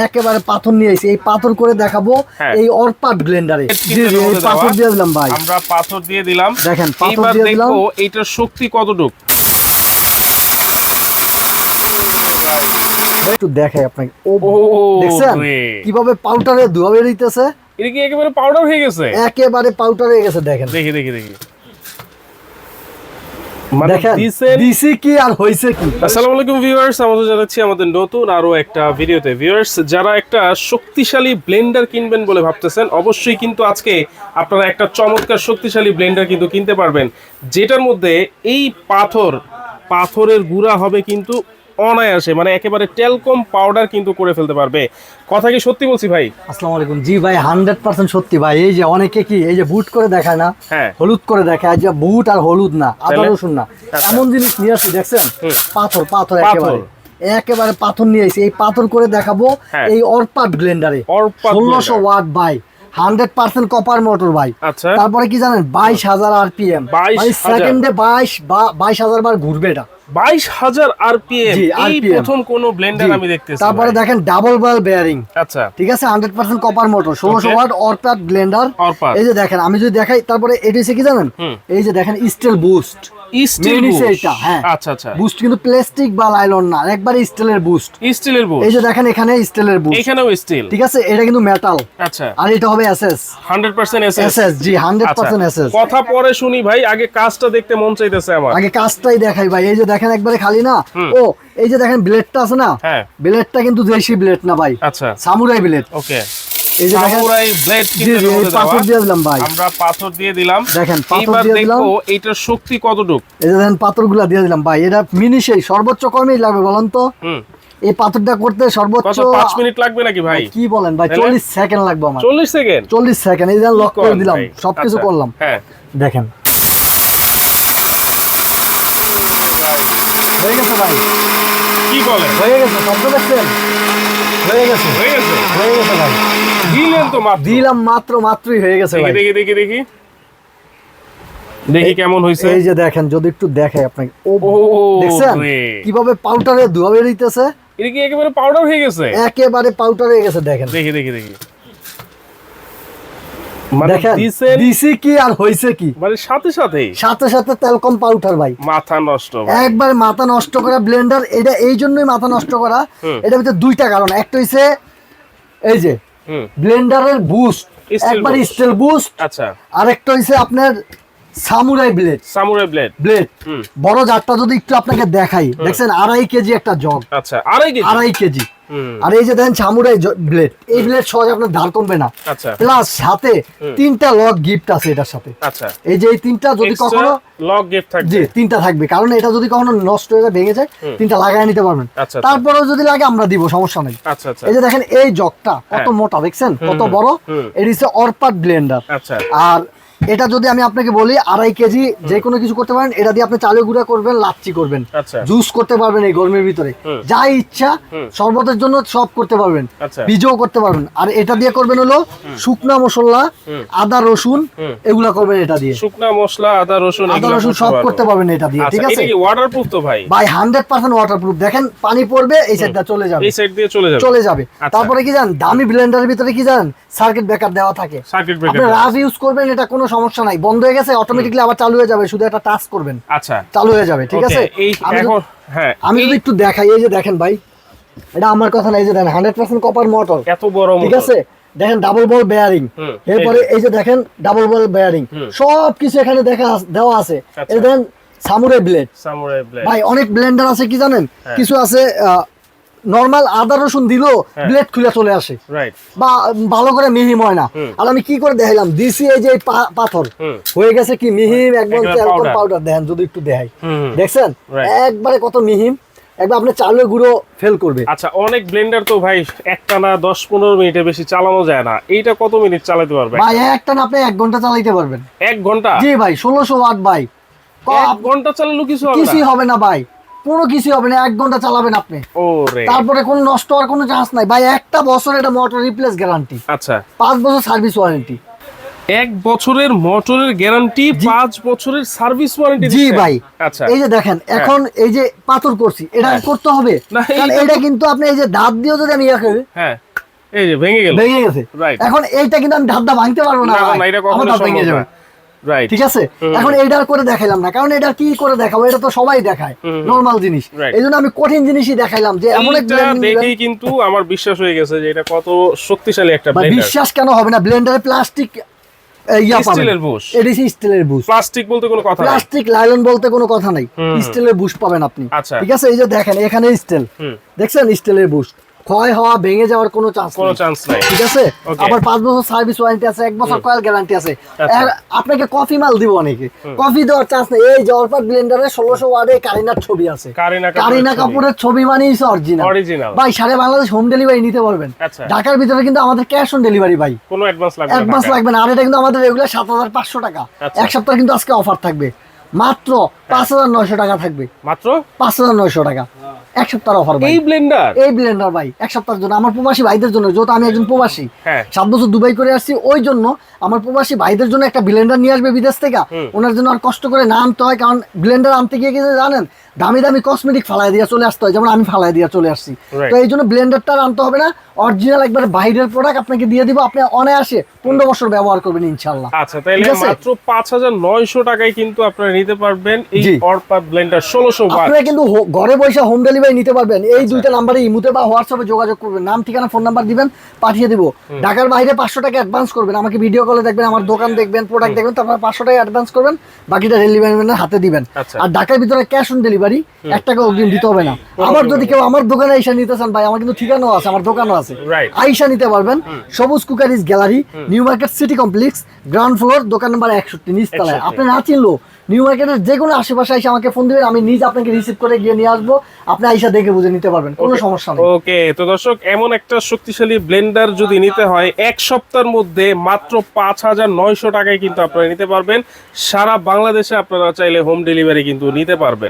একেবারে পাথর নিয়ে এসেছি, এই পাথর করে দেখাবো এই অরপাট ব্লেন্ডারে। জি জি, এই পাথর দিয়ে দিলাম ভাই, আমরা পাথর দিয়ে দিলাম। দেখেন পাথর এবার দিয়ে দিলাম, দেখবো এইটার শক্তি কতটুকু। একটু দেখাই আপনাকে। ও দেখছেন কিভাবে পাউডারে ধোয়া বেরিয়েছে? এটা কি একেবারে পাউডার হয়ে গেছে? একেবারে পাউডার হয়ে গেছে। দেখেন দেখি দেখি দেখি, দিছি কি আর হইছে কি। আসসালামু আলাইকুম ভিউয়ার্স, আমাদের জানাচ্ছি আমাদের নতুন আরো একটা ভিডিওতে। ভিউয়ার্স, যারা একটা শক্তিশালী ব্লেন্ডার কিনবেন বলে ভাবতেছেন, অবশ্যই কিন্তু আজকে আপনারা একটা চমৎকার শক্তিশালী ব্লেন্ডার কিন্তু কিনতে পারবেন, যেটার মধ্যে এই পাথরের গুঁড়া হবে কিন্তু অনায়াসে, মানে একেবারে টেলকম পাউডার কিন্তু করে ফেলতে পারবে। কথা কি সত্যি বলছি ভাই? আসসালামু আলাইকুম। জি ভাই, 100% সত্যি ভাই। এই যে অনেকে কি এই যে বুট করে দেখায় না, হলুদ করে দেখায়, যে বুট আর হলুদ না, আদা রসুন না, এমন জিনিস নিয়ে আসছি। দেখছেন পাথর একেবারে পাথর নিয়ে আসছি, এই পাথর করে দেখাবো এই অরপাট ব্লেন্ডারে। 1600 ওয়াট ভাই, 100% কপার মোটর ভাই। তারপরে কি জানেন, 22,000 আরপিএম, সেকেন্ডে 22,000 বার ঘুরবে এটা। 22,000 আরপিএম, এই প্রথম কোন ব্লেন্ডার আমি দেখতেছি। তারপরে দেখেন ডাবল বল বেয়ারিং। আচ্ছা ঠিক আছে, 100% copper motor, 1600 watt Orpat Blender. এই যে দেখেন, আমি যদি দেখাই, তারপরে এটা হচ্ছে কি জানেন, এই যে দেখেন স্টিল বুস্ট। বুস্ট কিন্তু প্লাস্টিক বা লাইলন না, একবারে স্টিলের বুস্ট। এই যে দেখেন এখানে স্টিলের বুস্ট, এখানেও স্টিল। ঠিক আছে, এটা কিন্তু মেটাল। আচ্ছা, আর এটা হবে এসএস, 100% এসএস। জি 100% এসএস। কথা পরে শুনি ভাই, আগে কাজটা দেখতে মন চাইতেছে আমার। আগে কাজটাই দেখাই ভাই। এই যে দেখেন একবারে খালি না। ও এই যে দেখেন ব্লেডটা আছে না, ব্লেডটা কিন্তু দেশি ব্লেড না ভাই। আচ্ছা, সামুরাই ব্লেড। ওকে, এই যে সামুরাই ব্লেড কিন্তু পাথর দিয়ে দিলাম ভাই, আমরা পাথর দিয়ে দিলাম। দেখেন পাথর দিয়ে দিলাম, দেখো এইটার শক্তি কতটুকু। এই যে দেখেন পাথরগুলা দিয়ে দিলাম ভাই। এটা মিনিশেই সর্বোচ্চ কমই লাগবে বলেন তো? এই পাথরটা করতে সর্বোচ্চ 5 মিনিট লাগবে নাকি ভাই? কি বলেন ভাই, 40 সেকেন্ড লাগবে আমার। 40 সেকেন্ড? 40 সেকেন্ড। এই যে লক করে দিলাম, সবকিছু করলাম। হ্যাঁ দেখেন হয়ে গেছে ভাই। কি বলেন হয়ে গেছে? শব্দ দেখছেন? হয়ে গেছে ভাই। দিলেন তো মাত্র? দিলাম মাত্রই হয়ে গেছে ভাই। দেখি দেখি দেখি দেখি কেমন হইছে। এই যে দেখেন, যদি একটু দেখাই আপনাকে। ও দেখছেন কিভাবে পাউডারে ধোয়া বেরিয়েছে? এটা কি একেবারে পাউডার হয়ে গেছে? একেবারে পাউডার হয়ে গেছে। দেখেন দেখি দেখি দেখি, দিছি কি আর হইছে কি, মানে সাথে তেলকম পাউডার ভাই। মাথা নষ্ট, একবার মাথা নষ্ট করা ব্লেন্ডার এটা। এই জন্যই মাথা নষ্ট করা। এটার ভিতরে দুইটা কারণ। একটা হইছে এই যে ব্লেন্ডারের বুস্ট, একবার স্টিল বুস্ট। আচ্ছা, আরেকটা হইছে আপনার সামুরাই ব্লেড। বড় জারটা যদি একটু আপনাকে দেখাই, দেখছেন 2.5 কেজি একটা জগ। আচ্ছা, 2.5 কেজি। আর এই যে দেখেন সামুরাই ব্লেড, এই ব্লেড সহজে আপনার ধার কমবে না। প্লাস সাথে 3টা লক গিফট আছে এটার সাথে। আচ্ছা, এই যে এই 3টা যদি কখনো লক গিফট থাকবে, জি 3টা থাকবে, কারণ এটা যদি কখনো নষ্ট হয়ে যায়, ভেঙে যায়, 3টা লাগায় নিতে পারবেন। তারপরেও যদি লাগে আমরা দিব, সমস্যা নাই। এই যে দেখেন এই জগটা কত মোটা, দেখছেন কত বড়। এটা হচ্ছে অরপাট ব্লেন্ডার। আর এটা যদি আমি আপনাকে বলি 2.5 কেজি, যে কোনো কিছু করতে পারেন। এটা দিয়ে আপনি চালের গুঁড়া করবেন, লাচ্ছি করবেন, জুস করতে পারবেন এই গরমের ভিতরে, যা ইচ্ছা শরবতের জন্য সব করতে পারবেন, বীজও করতে পারবেন। আর এটা দিয়ে করবেন হলো শুকনা মশলা, আদা রসুন, এগুলা করবেন এটা দিয়ে। শুকনা মশলা, আদা রসুন সব করতে পারবেন এটা দিয়ে। ঠিক আছে, এটা কি ওয়াটারপ্রুফ তো ভাই? ভাই 100% ওয়াটারপ্রুফ। দেখেন পানি পড়বে, এই সাইডটা চলে যাবে, এই সাইড দিয়ে চলে যাবে। তারপরে কি জানেন, দামি ব্লেন্ডারের ভিতরে কি জানেন, সার্কিট ব্রেকার দেওয়া থাকে। আপনি রাফ ইউজ করবেন, এটা কোনো সমস্যা নাই। বন্ধ হয়ে গেছে অটোমেটিক্যালি আবার চালু হয়ে যাবে, শুধু একটা টাচ করবেন, আচ্ছা চালু হয়ে যাবে। ঠিক আছে, আমি যদি একটু দেখাই, এই যে দেখেন ভাই, এটা আমার কথা না, এই যে দেখেন 100% কপার মোটর, এত বড় মোটর। ঠিক আছে, দেখেন ডাবল বল বেয়ারিং। এরপরে এই যে দেখেন ডাবল বল বেয়ারিং, সবকিছু এখানে দেওয়া আছে। এই দেখেন সামুরাই ব্লেড। ভাই অনেক ব্লেন্ডার আছে কি জানেন, কিছু আছে নরমাল আদা রসুন দিলো ব্লেড খুলে চলে আসে, বা ভালো করে মিহিম হয় না। আর আমি কি করে দেখাইলাম, দিছি এই যে পাথর হয়ে গেছে কি মিহিম, একদম পাউডার। দেখেন যদি একটু দেখাই, দেখছেন একবারে কত মিহিম, একবার আপনি চালের গুঁড়ো ফেল করবে। আচ্ছা, অনেক ব্লেন্ডার তো ভাই একটানা 10-15 মিনিটের বেশি চালানো যায় না, এইটা কত মিনিট চালাতে পারবেন ভাই? একটানা আপনি 1 ঘন্টা চালাতে পারবেন। 1 ঘন্টা? জি ভাই, 1600 ওয়াট ভাই। 1 ঘন্টা চালালে কিছুই হবে না ভাই, কোনো কিছু হবে না। 1 ঘন্টা চালাবেন আপনি, তারপরে কোনো নষ্ট হওয়ার কোনো চান্স নাই ভাই। 1 বছর এটা মোটর রিপ্লেস গ্যারান্টি। আচ্ছা, 5 বছর সার্ভিস ওয়ারেন্টি। 1 বছরের মোটরের গ্যারান্টি, 5 বছরের সার্ভিস ওয়ারেন্টি। জি ভাই। আচ্ছা, এই যে দেখেন এখন এই যে পাথর করছি, এটা করতে হবে না, কারণ এটা কিন্তু আপনি এই যে দাঁত দিয়ে যদি আমি ইয়া করি, হ্যাঁ এই যে ভেঙে গেছে। রাইট, এখন এইটা কিন্তু আমি ধাপ ভাঙতে পারবো না, না এটা কখনো ভেঙে যাবে। রাইট, ঠিক আছে। এখন এইটার করে দেখাইলাম না, কারণ এটা কি করে দেখাবো, এটা তো সবাই দেখায় নরমাল জিনিস, এইজন্য আমি কঠিন জিনিসই দেখাইলাম যে এমন এক ব্লেন্ডার দেখেই কিন্তু আমার বিশ্বাস হয়ে গেছে যে এটা কত শক্তিশালী একটা ব্লেন্ডার। বিশ্বাস কেন হবে না, ব্লেন্ডারে প্লাস্টিক স্টিলের বুশ, এটা স্টিলের বুশ, প্লাস্টিক বলতে কোনো কথা নাই, প্লাস্টিক লাইলন বলতে কোনো কথা নাই, স্টিলের বুশ পাবেন আপনি। ঠিক আছে, এই যে দেখেন এখানে স্টিল দেখছেন, স্টিলের বুশ, ক্ষয় হওয়া ভেঙে যাওয়ার কোনো চান্স নাই। ঠিক আছে, আবার 5 বছর সার্ভিস ওয়ারেন্টি আছে, 1 বছর কয়েল গ্যারান্টি আছে। আপনাকে কফি মাল দিব অনেকে, কফি দেওয়ার চান্স নেই। এই জলপাত ব্লেন্ডারে 1600 ওয়াটে কারিনার ছবি আছে, কারিনা কাপুরের ছবি মানেই অরিজিনাল ভাই। সারা বাংলাদেশ হোম ডেলিভারি নিতে পারবেন। ঢাকার ভিতরে কিন্তু আমাদের ক্যাশ অন ডেলিভারি ভাই, কোনো অ্যাডভান্স লাগবে না। আর এটা কিন্তু আমাদের রেগুলার 7500 টাকা, এক সপ্তাহ কিন্তু আজকে অফার থাকবে মাত্র 5900 টাকা থাকবে, মাত্র 5900 টাকা এক সপ্তাহের অফার ভাই। এই ব্লেন্ডার ভাই এক সপ্তাহের জন্য, আমার প্রবাসী ভাইদের জন্য, যেহেতু আমি একজন প্রবাসী, 7 বছর দুবাই করে আসছি, ওই জন্য আমার প্রবাসী ভাইদের জন্য একটা ব্লেন্ডার নিয়ে আসবে বিদেশ থেকে, ওনার জন্য আর কষ্ট করে না আনতে হয়। কারণ ব্লেন্ডার আনতে গিয়ে কিছু জানেন, দামি দামি কসমেটিক ফালাই দিয়ে চলে আসতে হয়, যেমন আমি ফালাই দিয়ে চলে আসছি। তো এই জন্য ব্লেন্ডারটা আনতে হবে না, অরিজিনাল একবার বাইরের প্রোডাক্ট আপনাকে দিয়ে দিব, আপনি অনায়াসে 15 বছর ব্যবহার করবেন ইনশাআল্লাহ। আচ্ছা, তাহলে মাত্র 5900 টাকায় কিন্তু আপনারা নিতে পারবেন এই অরপাত ব্লেন্ডার 1600 ওয়াট। আপনারা কিন্তু ঘরে বসে হোম ডেলিভারি নিতে পারবেন। এই দুইটা নম্বরে ইমুতে বা হোয়াটসঅ্যাপে যোগাযোগ করবেন, নাম ঠিকানা ফোন নাম্বার দিবেন, পাঠিয়ে দিব। ঢাকার বাইরে 500 টাকা অ্যাডভান্স করবেন, আমাকে ভিডিও কলে দেখবেন, আমার দোকান দেখবেন, প্রোডাক্ট দেখবেন, তারপর 500 টাকা অ্যাডভান্স করবেন, বাকিটা ডেলিভারি ম্যানের হাতে দিবেন। আর ঢাকার ভিতরে ক্যাশ অন ডেলিভারি, 1 টাকা অগ্রিম দিতে হবে না। আবার যদি কেউ আমার দোকানে আইসা নিতে চান ভাই, আমার কিন্তু ঠিকানাও আছে, আমার দোকানও আছে, আইসা নিতে পারবেন। সবুজ cookeries gallery, new market city complex, ground floor, দোকান নাম্বার 61 নিচতলায়। আপনি না চিনলো নিউ মার্কেটের যে কোনো আশেপাশে এসে আমাকে ফোন দিবেন, আমি নিজে আপনাকে রিসিভ করে গিয়ে নিয়ে আসবো, আপনি আইসা দেখে বুঝে নিতে পারবেন, কোনো সমস্যা নেই। ওকে, তো দর্শক, এমন একটা শক্তিশালী ব্লেন্ডার যদি নিতে হয় 1 সপ্তাহের মধ্যে মাত্র 5900 টাকায় কিন্তু আপনারা নিতে পারবেন। সারা বাংলাদেশে আপনারা চাইলে হোম ডেলিভারি কিন্তু নিতে পারবেন।